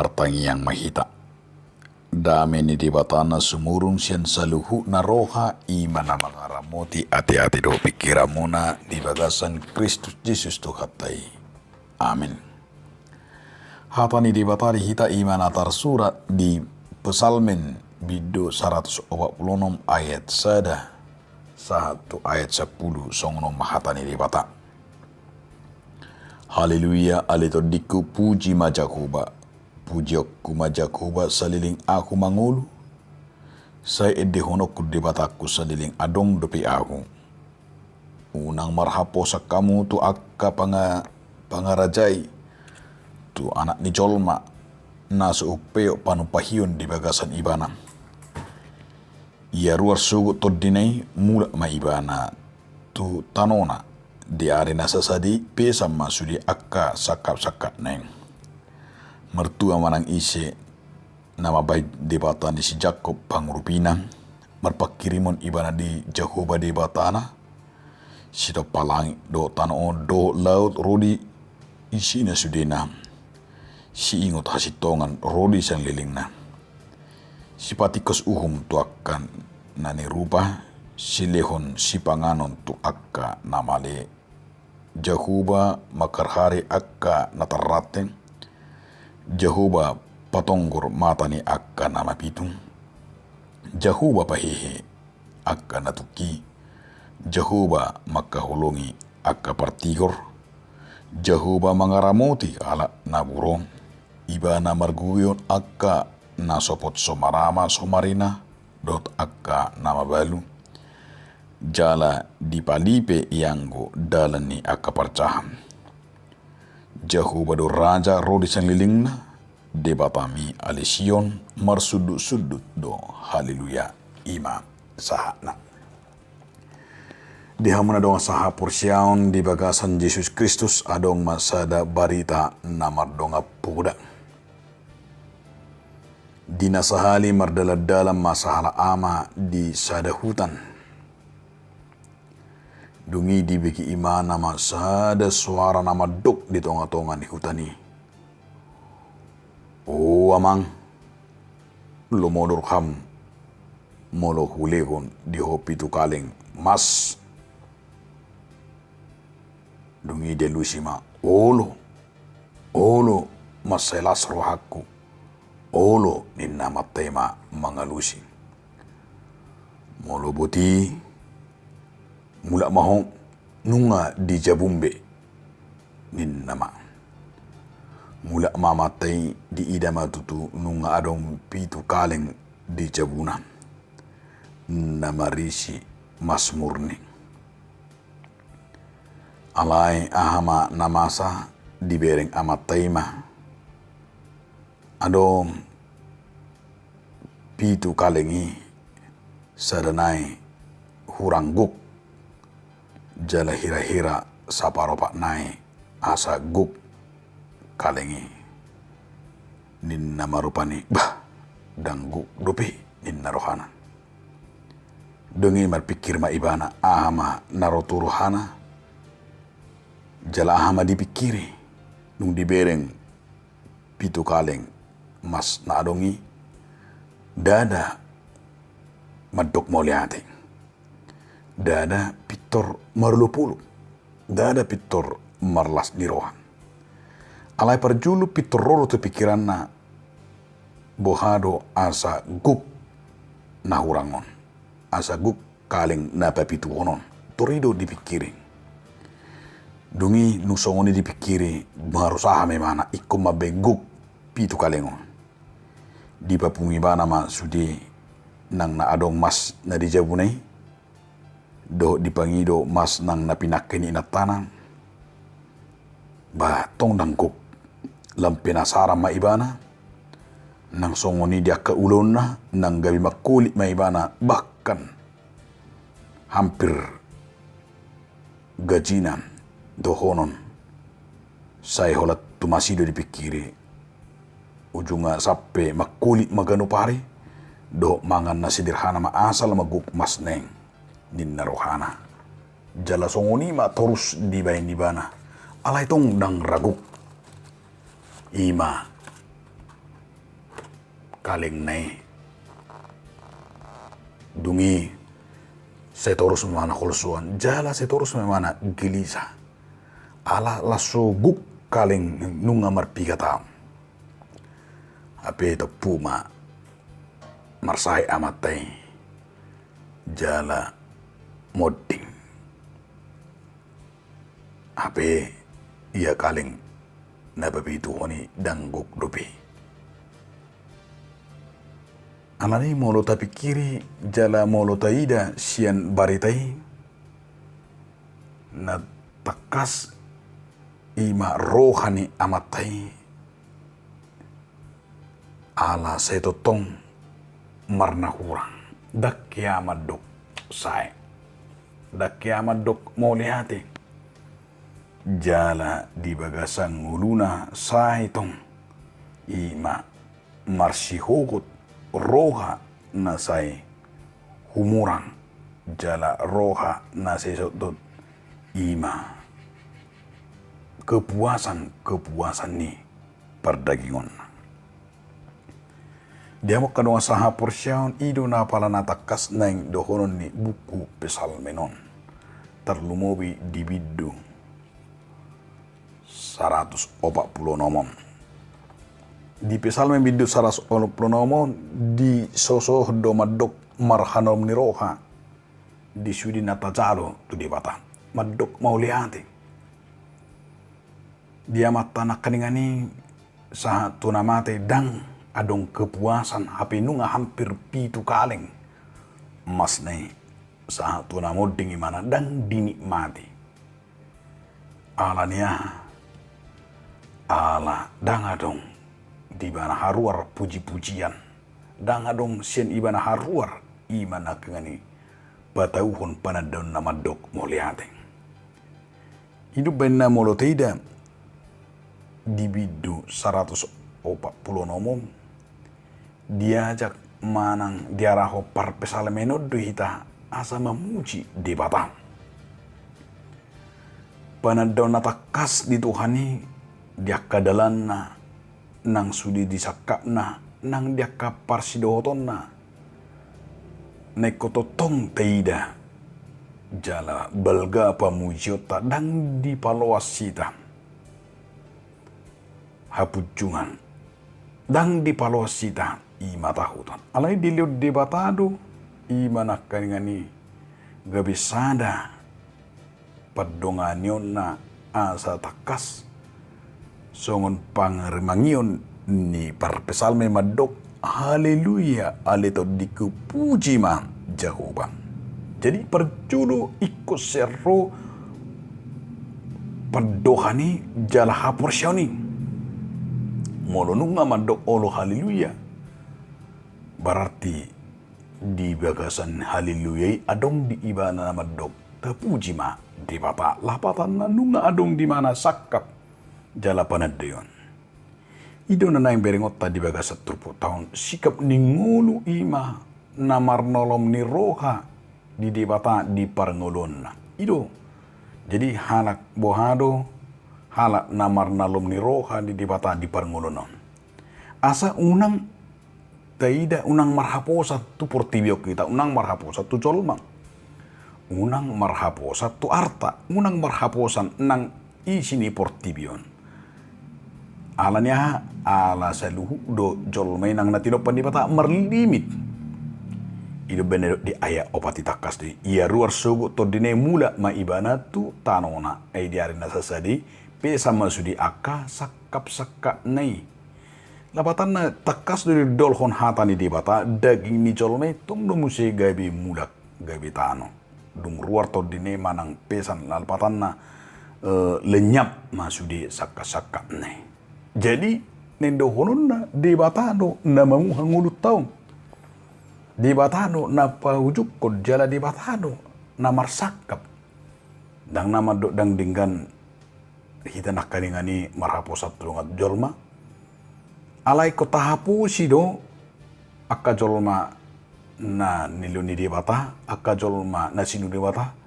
martangi yang mahita. Dami ni di batana sumurung sian saluhu na roha imana mangaramoti ati-ati do pikiramuna di bagasan Kristus Yesus Tuhatai. Amin. Hatani di batari hita imana tarsurat di Pesalmen bido 146 ayat 1 ayat 10 songnom hatani di bata. Haleluya alito diku puji majakuba. Puji aku majakuba saliling aku mangulu. Saya edehonok debataku saliling adong dopi aku. Unang marhapo sa kamu tu akka pangarajay. Tu anak ni jolma na upeo panupahiyon di bagasan ibana. Ia ruar sugut todinay mula maibana tu tanona. Di arena sasadi pesama sudi akka sakap-sakap neng. Mertua manang ise nama baik debatan di si Jakob pangurupinang marpakirimon ibana di Jehovah debatana sito palangi do tano do laut rodi isina sudena si ingot hasitongan rodi san lilingna si patikos uhum tu akan nani rupa si lehon si panganon tu akka namale Jehovah makarhari akka natarraten Jehovah patonggur mata ni akka nama pitung. Jehovah pahehe akka natuki. Jehovah makahulungi akka partigor. Jehovah mangaramoti ala naburong. Iba na marguyon akka nasopot somarama somarina dot akka nama balu. Jala dipalipe yanggo dalan ni akka parcaham. Jehovah do raja rodi sanlilingna debatami alision marsudut-sudut do haleluya ima sahana. Dihamuna dong saha porsiaon di bagasan Yesus Kristus adong masada barita namar donga puda. Dinasahali mardala dalam masahala ama di sada hutan. Dungi dibiki ima nama sada suara nama dok di tonga-tonga di hutani. Oh amang, lo modur ham, molo hulekon di hopi tu kaleng mas. Dungi delusima, olo maselas rohaku, olo ni nama tema mangalusi. Molo buti. Mula mahong nunga di jabumbe nin nama. Mula mamatay di idama tutu nunga adong pitu kaleng di jabunan. Namarisi mas murni. Alay ahama namasa di bereng amatay ma. Adong pitu kalengi sadanay hurangguk. Jala hira-hira saparopak nai asa guk kalengi ninna marupani bah dan guk dupi ninna rohana dengi marpikir ma ibana ahama naroturuhana jala ahama dipikiri nung dibereng pitu kaleng mas na adongi dada madok moliate dada pitor marlupulu, dada pitor marlas nirohan. Alai parjulu pitor roro tu pikiranna bohado asa guk nahurangon, asa guk kaleng na papitu onon, torido dipikiring. Dungi nusongoni dipikiri marusaha memana ikum mabenguk pitu kalengon. Di papungi bana ma sudi nang na adong mas na dijabunay. Do dipangido mas nang napinakini inatanan. Ba tong dangkuk lampinasara maibana. Nang songoni dia keulon na nang gabi makulit maibana bahkan hampir gajinan dohonon. Saya holat tumasido dipikiri. Ujunga sape makulit magano pare. Do mangan na sederhana maasal maguk mas neng. Ninna rohana. Jala songoni ma terus dibayin dibana. Alay tong dang raguk. Ima kaleng nai dungi setorus memana kolsuan jala setorus memana gelisa ala lasoguk kaleng nunga marpigata ape to puma marsai amatai jala modding ape ia kaleng nababitu honi dangguk dupi alani molo tapi kiri jala molo taida sian baritai na takas ima rohani amatai ala setotong marna hurang dak kiamat dok sai dak kiamat dok mau lihati jala di bagasang nguluna sai tong ima marsihukut roha na sai humurang jala roha na sesotot ima kepuasan ni perdagingon dia mo kadong saha porsyaon ido na pala natakas naing dohonon ni buku pesalmenon terlumobi di biddu 140 nomon di pesalmen biddu 140 nomon di sosoh domadok marhanom ni roha di sudi natajalo tu di bata madok maulihati dia mata nakaningani saha tunamate dang adong kepuasan hape nunga hampir pitu kaleng mas nei saha tunamoding imana dang dinikmati alania ala dang adong di bana haruar puji-pujian dang adong sien ibana haruar imana kengani batauhon panadon namadok moliate hidup benna molo tidak di bidu 140 nomom diajak manang diaraho par pesalmenod hita asa memuji di batang panadaw natakas di Tuhani dia kadalan na nang sudi disakap na nang dia kapar sidoton na nekototong teida jala balga pamujiota dang di palawasita hapujungan dang di palawasita i matahutan alai diliut di batado i manakkan ngani gabisada padonganion na asa takas songon pangermangion ni parpesalme madok haleluya aleto dikupuji ma Jehovah jadi perculu ikut seru padohani jala haporsyoni molonunga madok olo haleluya berarti di bagasan haleluya adong di ibana madok tapuji ma di bapa lapatan na nunga adong di mana sakap jala panadayon ido na naing beringot tadi bagasat 30 tahun sikap ningulu ima namar nolom ni roha di debata di parngolon na ido jadi halak bohado halak namar nalom ni roha di debata di parngolonon asa unang taida unang marhaposa tu portibio kita unang marhaposa tu colma unang marhaposa tu arta unang marhaposan nang isini portibion alanya ala saluhu do jolmay nang natino pandibata merlimit ido bener di aya opati takas di ia ruar sugu to dine mula ma ibana tu tanona ay diari nasasadi pe sama sudi aka sakap nei lapatan na takas dari dolhon hatani di bata daging ni jolmay tung do musi gabi mulak gabi tano dung ruar to dine manang pesan lapatan na lenyap masudi sakka nei jadi nendo honon na di batano na mamu hangulut taong di batano na pahujuk ko jala di batano na marsakap dang nama do dang dinggan hita nakalingani marhaposat tulungat jolma alay ko tahapusi do akka jolma na niluni di bata akka jolma na sinu di bata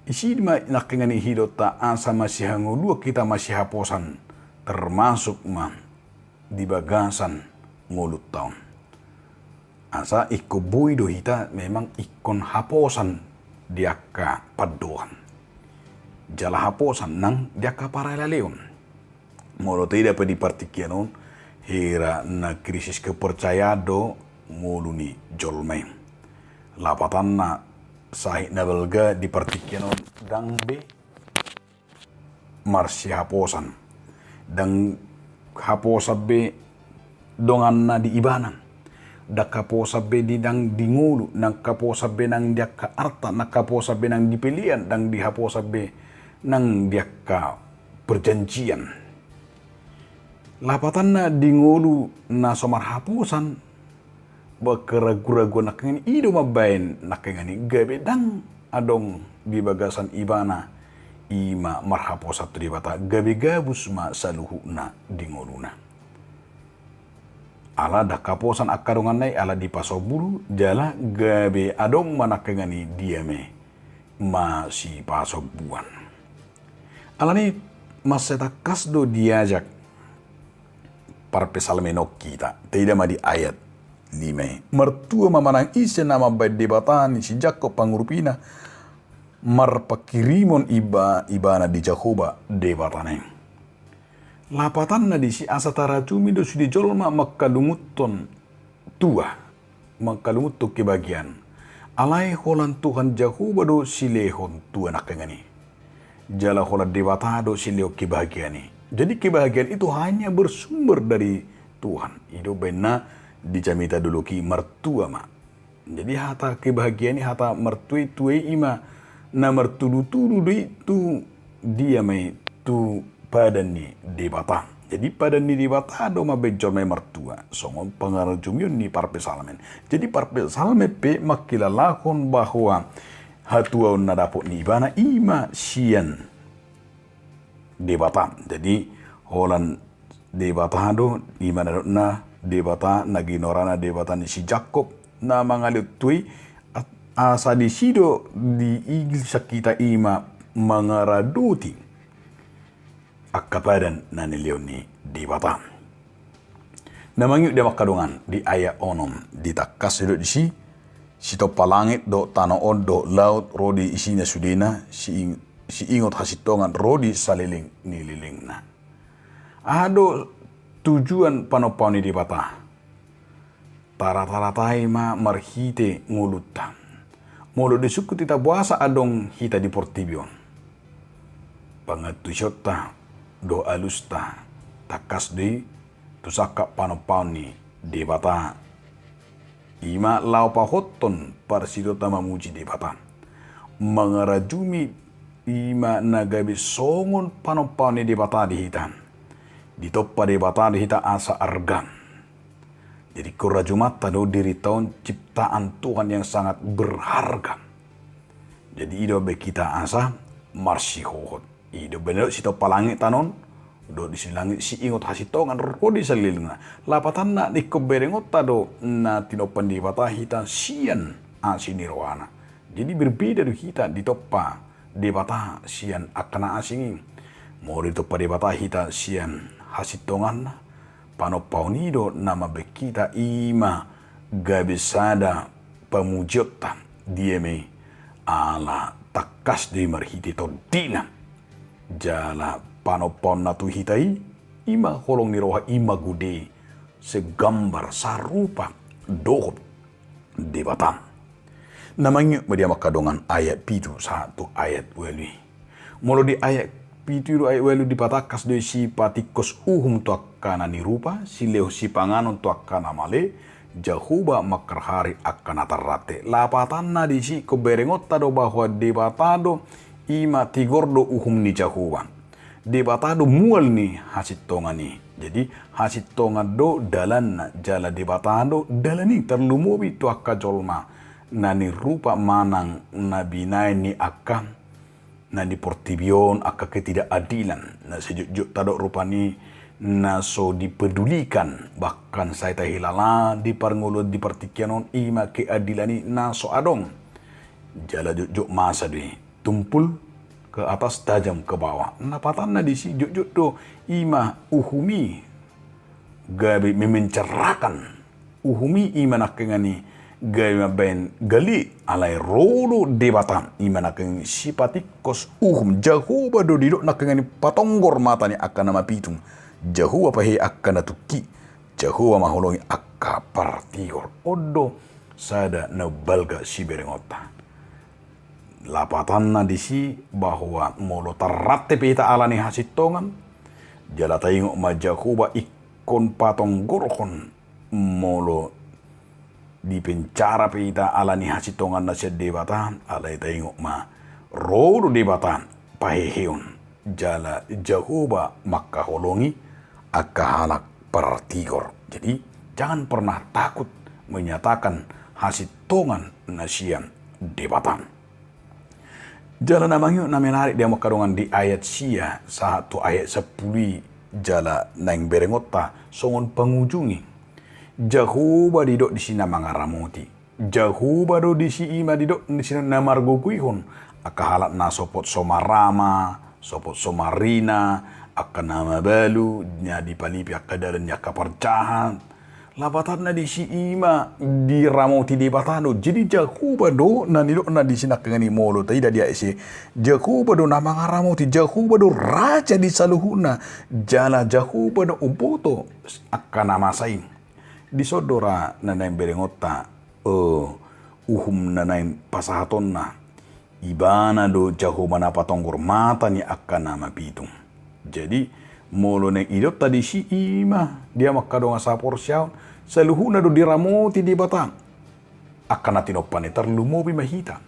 isi ma nakingani hidota asa masih hangulua kita masih haposan termasuk man di bagasan ngulut taon Asa iko bui do hita memang ikon haposan diaka padoan. Jala haposan nang diaka paralaleon. Molo tidak pa dipartikianon hira na krisis kepercayaan do muluni jolmen. Lapatan na sahih na belga dipartikianon dang be marsi haposan. Dang haposan be dongan na di ibanan. Dakaposabe di nang dingulu, nang kaposabe nang diaka arta, nang kaposabe nang dipilihan, nang dihaposabe nang diaka perjanjian. Lapatan na dingulu na somar hapusan, bakaragu-ragu nakangani ido mabain nakangani gabe dang adong di bagasan ibana ima marhaposat di bata gabe gabus ma saluhu na dingulu na. Ala da kaposan akarungan nai ala di pasobulu jala gabe adong manakengani diame ma si pasobuan. Ala ni maseta kasdo diajak parpesalmenok kita tidak ma di ayat 5. Mertua mamanang isi nama baik debatani si Jakob pangurupina marpakirimon ibana di Jakoba debatane. Lapatan na di si asatara cumi do sudi jolma makkalunguton tua makkalunguto kebagian alai holan Tuhan Jahuba do silehon tua nakengani jala holan dewata do sileo kebahagiani. Jadi kebahagiaan itu hanya bersumber dari Tuhan. Itu benar dicamita dulu ki mertua ma. Jadi hata kebahagiaan hata mertui tuai ima na mertulu-tulu itu dia mai tu padan ni debata. Jadi padan ni debata do ma bejor mai mertua. Songon pengaruh jumion ni parpe salmen. Jadi parpe salmen pe makilalakon bahwa hatua na dapot ni ibana ima sian debata. Jadi holan debata do imana na debata naginorana debata ni si Jakob na mangalit tui asa di sido di igil sakita ima mangaraduti akapadan na niliyon ni debata. Namangyo dia makadungan di ayat onom ditakas do di si to palangit do tanoon do laut rodi isinya sudena si ingot hasitongan rodi saliling nililing na. Ado tujuan panopau ni debata. Tara-taratai ma marhite ngulutan. Molo disuku tita buasa adong hita di portibion. Pangatusyota do alusta takas di tusaka panopau ni debata. Ima lau pahoton parsidota mamuji debata. Mengarajumi ima nagabi songon panopau ni debata di hitan. Ditoppa debata di hita asa argan. Jadi kurajumat do diri tahun ciptaan Tuhan yang sangat berharga. Jadi ido be kita asa marsi hohot. Ido bener si to palangit tanon do di silangit si ingot hasitongan rodi salilna. Lapatan na di keberengot do na tinopan debata hita sian asinirwana. Jadi berbeda do hita ditoppa debata sian akana asingin. Mau ditoppa debata hita sian hasitongan panopau nido nama bekita ima gabisada pamujota dieme ala takas di marhiti to dina jala panopau natu hitai ima holong niroha ima gude segambar sarupa dohop debatam namanya media makadongan ayat pitu satu ayat weli molo di ayat pitu ayat welu dipatakas do si patikos uhum tuakana ni rupa si leo si panganon tuakana male Jahuba makarhari akana tarate lapatan na di si koberengotta do bahwa debatado ima tigordo uhum ni Jahuba debatado mual ni hasitongan ni jadi hasitongan do dalan na jala debatado dalani terlumobi tuakka jolma nani rupa manang nabinai ni akam na di portibion aka ketidakadilan na sejuk tadok rupani na so dipedulikan bahkan saya tahilala di parngulud di partikianon ima keadilani na so adong jala juk masa di tumpul ke atas tajam ke bawah napatan na di si juk do ima uhumi gabi memencerahkan uhumi imanakengani gaya ben gali alai rolo debata imanakeng sipatikos Jehovah do didok nakengani patonggor matani akan nama pitung Jehovah pahe akan natuki Jehovah maholongi akka partior odo sada na balga siberengota lapatan na disi bahwa molo tarate pita alani hasitongan jala tayong ma Jehovah ikon patonggorkon molo di pencara pita alani hasitongan na siya debata alay tayong ma rodo debata paheheon jala Jehovah makaholongi akahalak partigor. Jadi jangan pernah takut menyatakan hasitongan na siya debatan. Jala namanya na menarik dia makadongan di ayat siya satu ayat 10 jala nang berengota songon pangujungi Jehovah didok di sina mangaramoti Jehovah do di si ima didok di sina namargukuihon akahalat na sopot somarama sopot somarina akan nama balu nya di palipi akadaran nya kaparcahan labatan na di si ima di ramoti di batano jadi Jehovah do na nidok na di sina kengani molo tidak dia isi Jehovah do na mangaramoti Jehovah do raja di saluhuna jala Jehovah do umpoto akan nama saing di sodora nanay berengota uhum nanay pasahaton na ibana do Jehovah na patonggor mata ni akan nama pitung jadi molo neng idot tadi si ima dia makadong asapor siyaw saluhuna do diramoti di batang akan natinopan terlumobi mahita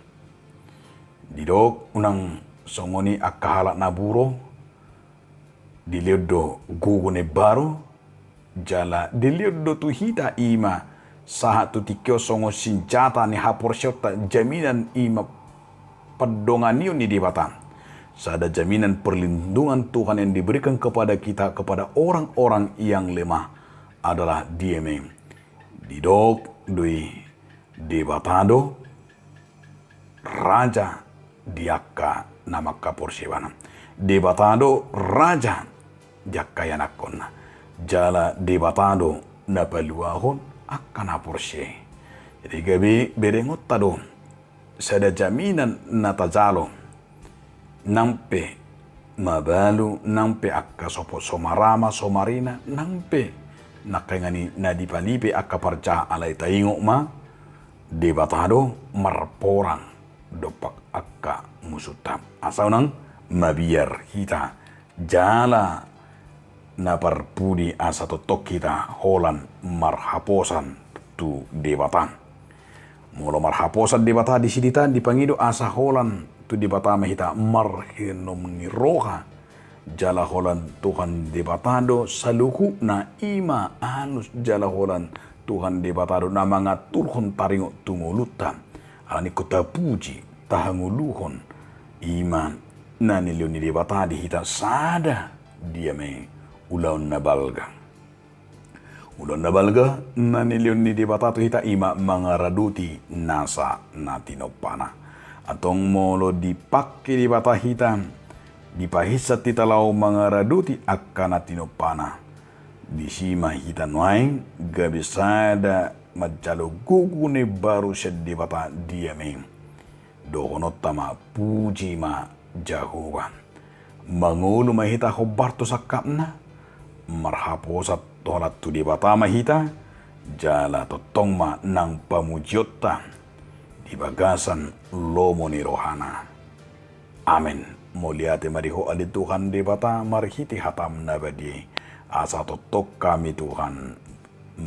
didok unang songoni akahalak naburo diliod do gugone baro jala diliod do tu hita ima sahat tu tikyo songo senjata ni hapor syota jaminan ima pedonganion ni di batang sada jaminan perlindungan Tuhan yang diberikan kepada kita kepada orang-orang yang lemah adalah diemeng didok dui debatado raja diaka nama kapor sewana debatado raja jakayanakon jala debatado napaluahon akan aporse jadi gabi berengot tado sada jaminan natajalo nampe mabalu nampe akka sopo somarama somarina nampe nakengani nadipalipe akka parca alay taingok ma debatado marporang dopak akka musutam asal nang mabiar kita jala naparpudi asa totok kita holan marhaposan tu debatan molo marhaposan debata di siditan dipangido asa holan tu debata mahita marhenom ni roha jala holan Tuhan debatado saluhu na ima anus jala holan Tuhan debatado na mga turhon taringo tumuluta ani kota puji tahanguluhon iman na nilyo ni debata di hita sada dia me ulaon na balga na nilyo ni debata tu hita ima mga raduti nasa natinopana atong molo dipake di bata hitam dipahisat ti talaw mga raduti akan natinopana di sima hitan waing gabisada majalo gugune baru siya di bata diaming dohonot tama puji ma Jehovah mangulo mahita hobarto sakap na marhaposat tolat tu di bata mahita jala totong ma nang pamujiota di bagasan lomo ni rohana. Amen. Muliate mariho ali Tuhan di bata marhiti hatam na badi. Asa totok kami Tuhan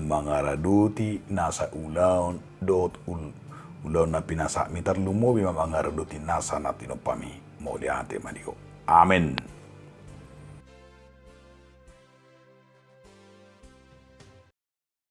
mangaraduti nasa ulaon ulaon na pinasa mitar lumobi mangaraduti nasa natinopami. Muliate mariho. Amen.